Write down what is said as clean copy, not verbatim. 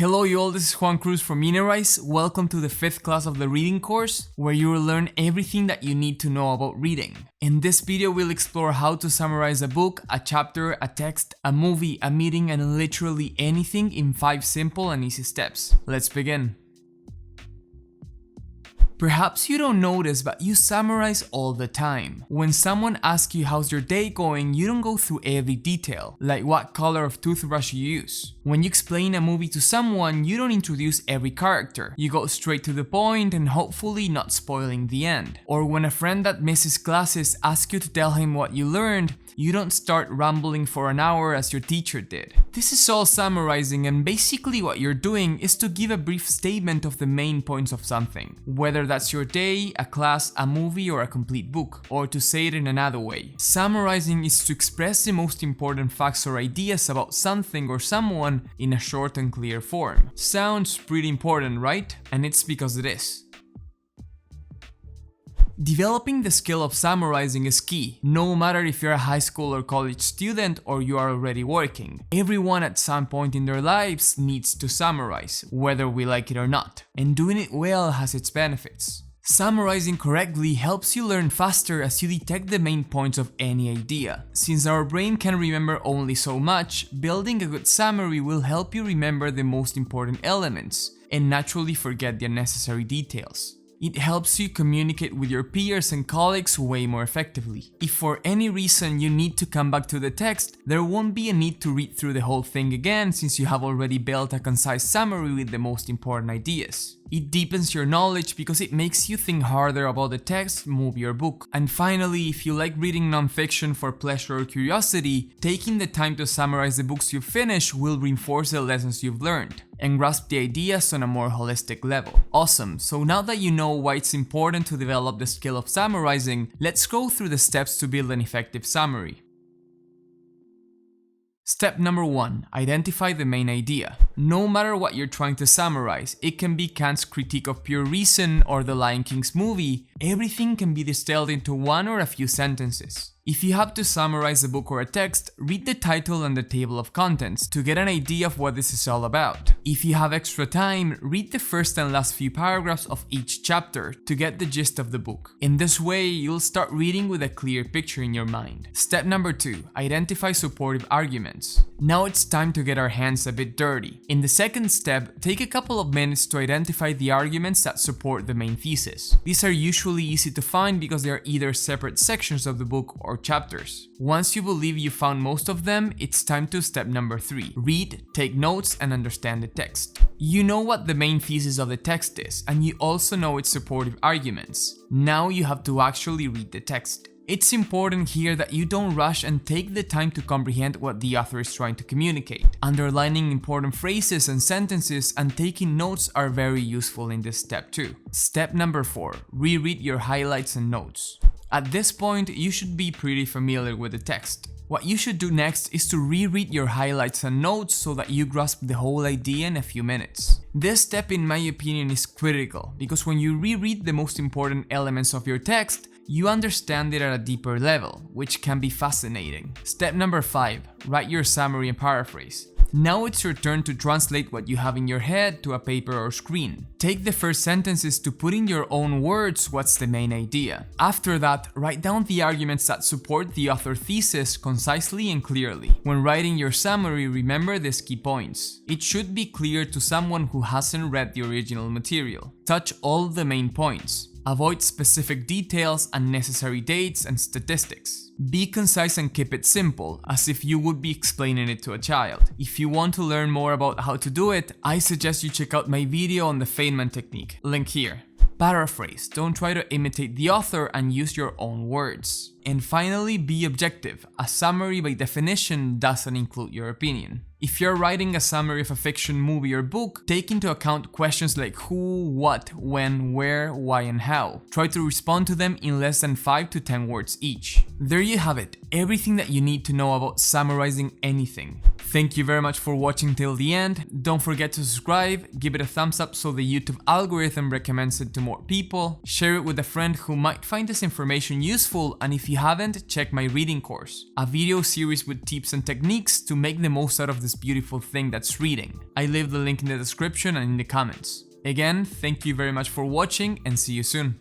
Hello you all, this is Juan Cruz from Inerize. Welcome to the 5th class of the reading course, where you will learn everything that you need to know about reading. In this video, we'll explore how to summarize a book, a chapter, a text, a movie, a meeting, and literally anything in 5 simple and easy steps. Let's begin. Perhaps you don't notice, but you summarize all the time. When someone asks you how's your day going, you don't go through every detail, like what color of toothbrush you use. When you explain a movie to someone, you don't introduce every character. You go straight to the point and hopefully not spoiling the end. Or when a friend that misses classes asks you to tell him what you learned, you don't start rambling for an hour as your teacher did. This is all summarizing, and basically what you're doing is to give a brief statement of the main points of something, whether that's your day, a class, a movie, or a complete book. Or to say it in another way, summarizing is to express the most important facts or ideas about something or someone in a short and clear form. Sounds pretty important, right? And it's because it is. Developing the skill of summarizing is key, no matter if you're a high school or college student or you are already working. Everyone at some point in their lives needs to summarize, whether we like it or not, and doing it well has its benefits. Summarizing correctly helps you learn faster as you detect the main points of any idea. Since our brain can remember only so much, building a good summary will help you remember the most important elements and naturally forget the unnecessary details. It helps you communicate with your peers and colleagues way more effectively. If for any reason you need to come back to the text, there won't be a need to read through the whole thing again since you have already built a concise summary with the most important ideas. It deepens your knowledge because it makes you think harder about the text, movie, or book. And finally, if you like reading nonfiction for pleasure or curiosity, taking the time to summarize the books you finish will reinforce the lessons you've learned and grasp the ideas on a more holistic level. Awesome, so now that you know why it's important to develop the skill of summarizing, let's go through the steps to build an effective summary. Step number 1. Identify the main idea. No matter what you're trying to summarize, it can be Kant's critique of pure reason or the Lion King's movie, everything can be distilled into one or a few sentences. If you have to summarize a book or a text, read the title and the table of contents to get an idea of what this is all about. If you have extra time, read the first and last few paragraphs of each chapter to get the gist of the book. In this way, you'll start reading with a clear picture in your mind. Step number 2. Identify supportive arguments. Now it's time to get our hands a bit dirty. In the second step, take a couple of minutes to identify the arguments that support the main thesis. These are usually easy to find because they are either separate sections of the book or chapters. Once you believe you found most of them, it's time to step number 3. Read, take notes, and understand the text. You know what the main thesis of the text is, and you also know its supportive arguments. Now you have to actually read the text. It's important here that you don't rush and take the time to comprehend what the author is trying to communicate. Underlining important phrases and sentences and taking notes are very useful in this step too. Step number 4. Reread your highlights and notes. At this point, you should be pretty familiar with the text. What you should do next is to reread your highlights and notes so that you grasp the whole idea in a few minutes. This step, in my opinion, is critical because when you reread the most important elements of your text, you understand it at a deeper level, which can be fascinating. Step number 5. Write your summary and paraphrase. Now it's your turn to translate what you have in your head to a paper or screen. Take the first sentences to put in your own words what's the main idea. After that, write down the arguments that support the author thesis concisely and clearly. When writing your summary, remember these key points. It should be clear to someone who hasn't read the original material. Touch all the main points. Avoid specific details, unnecessary dates, and statistics. Be concise and keep it simple, as if you would be explaining it to a child. If you want to learn more about how to do it, I suggest you check out my video on the Feynman technique, link here. Paraphrase, don't try to imitate the author and use your own words. And finally, be objective. A summary by definition doesn't include your opinion. If you're writing a summary of a fiction, movie, or book, take into account questions like who, what, when, where, why, and how. Try to respond to them in less than 5 to 10 words each. There you have it, everything that you need to know about summarizing anything. Thank you very much for watching till the end. Don't forget to subscribe, give it a thumbs up so the YouTube algorithm recommends it to more people, share it with a friend who might find this information useful, and if you haven't, check my reading course, a video series with tips and techniques to make the most out of this beautiful thing that's reading. I leave the link in the description and in the comments. Again, thank you very much for watching and see you soon.